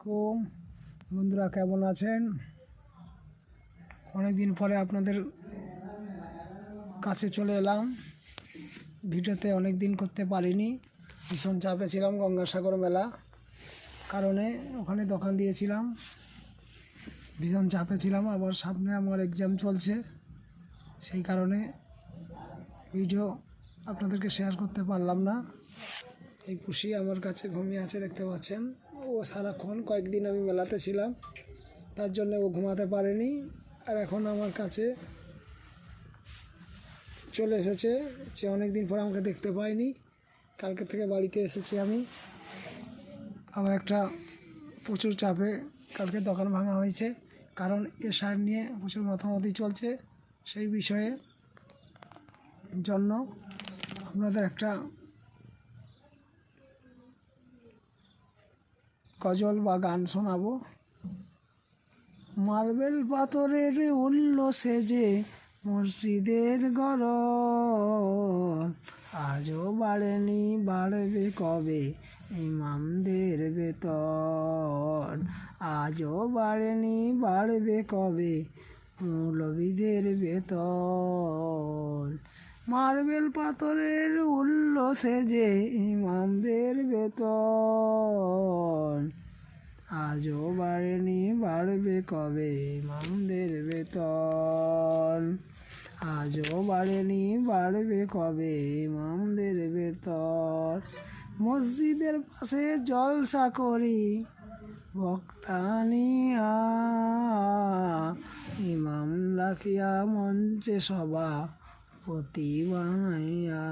আলাইকুম বন্ধুরা, কেমন আছেন? অনেক দিন পরে আপনাদের কাছে চলে এলাম। ভিডিওতে অনেক দিন করতে পারিনি, ভীষণ চাপে ছিলাম। গঙ্গাসাগর মেলা কারণে ওখানে দোকান দিয়েছিলাম, ভীষণ চাপে ছিলাম। আবার সামনে আমার এক্সাম চলছে, সেই কারণে ভিডিও আপনাদেরকে শেয়ার করতে পারলাম না। এই পুষি আমার কাছে ঘুমিয়ে আছে, দেখতে পাচ্ছেন। ও সারাক্ষণ কয়েকদিন আমি মেলাতে ছিলাম, তার জন্য ও ঘুমাতে পারেনি। আর এখন আমার কাছে চলে এসেছে, যে অনেক দিন পর আমাকে দেখতে পাইনি। কালকে থেকে বাড়িতে এসেছি আমি। আমার একটা প্রচুর চাপে কালকে দোকান ভাঙা হয়েছে, কারণ এসআর নিয়ে প্রচুর মাথামাতি চলছে। সেই বিষয়ে জন্য আপনাদের একটা গজল বা গান শোনাবো। মার্বেল পাথরের উল্লসে যে মসজিদের গড়ন, আজও বাড়েনি, বাড়বে কবে ইমামদের বেতন। আজও বাড়েনি, বাড়বে কবে মৌলবীদের বেতন। মার্বেল পাথরের উল্লসে যে ইমামদের বেতন, আজও বাড়েনি, বাড়বে কবে ইমামদের বেতন। আজও বাড়েনি, বাড়বে কবে ইমামদের বেতন। মসজিদের পাশে জলসা করি বক্তা নিয়া, ইমাম রাখিয়া মঞ্চে সভা পতি বানাইয়া।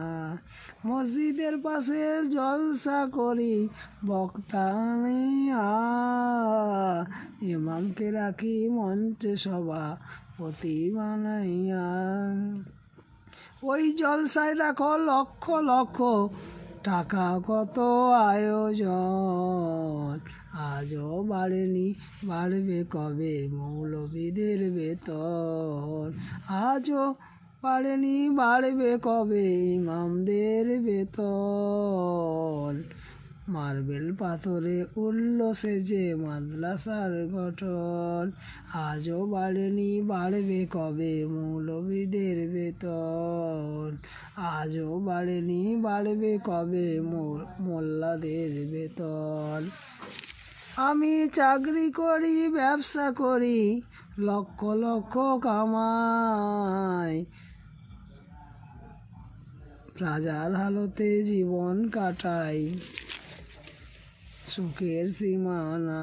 মসজিদের পাশে জলসা করি বক্তা নিয়া, ইমামকে রাখি মঞ্চে সভা পতি বানাইয়া। ওই জলসায় দেখো লক্ষ লক্ষ টাকা কত আয়োজন। আজও বাড়েনি, বাড়বে কবে মৌলবীদের বেতন। আজও বাড়েনি, বাড়বে কবে ইমামদের বেতন। মার্বেল পাথরে উল্লসে যে মাদ্রাসার গঠন, আজও বাড়েনি, বাড়বে কবে মৌলবীদের বেতন। আজও বাড়েনি, বাড়বে কবে মোল্লাদের বেতন। আমি চাকরি করি, ব্যবসা করি, লক্ষ লক্ষ কামাই, প্রজার হালতে জীবন কাটাই, সুখের সীমানা।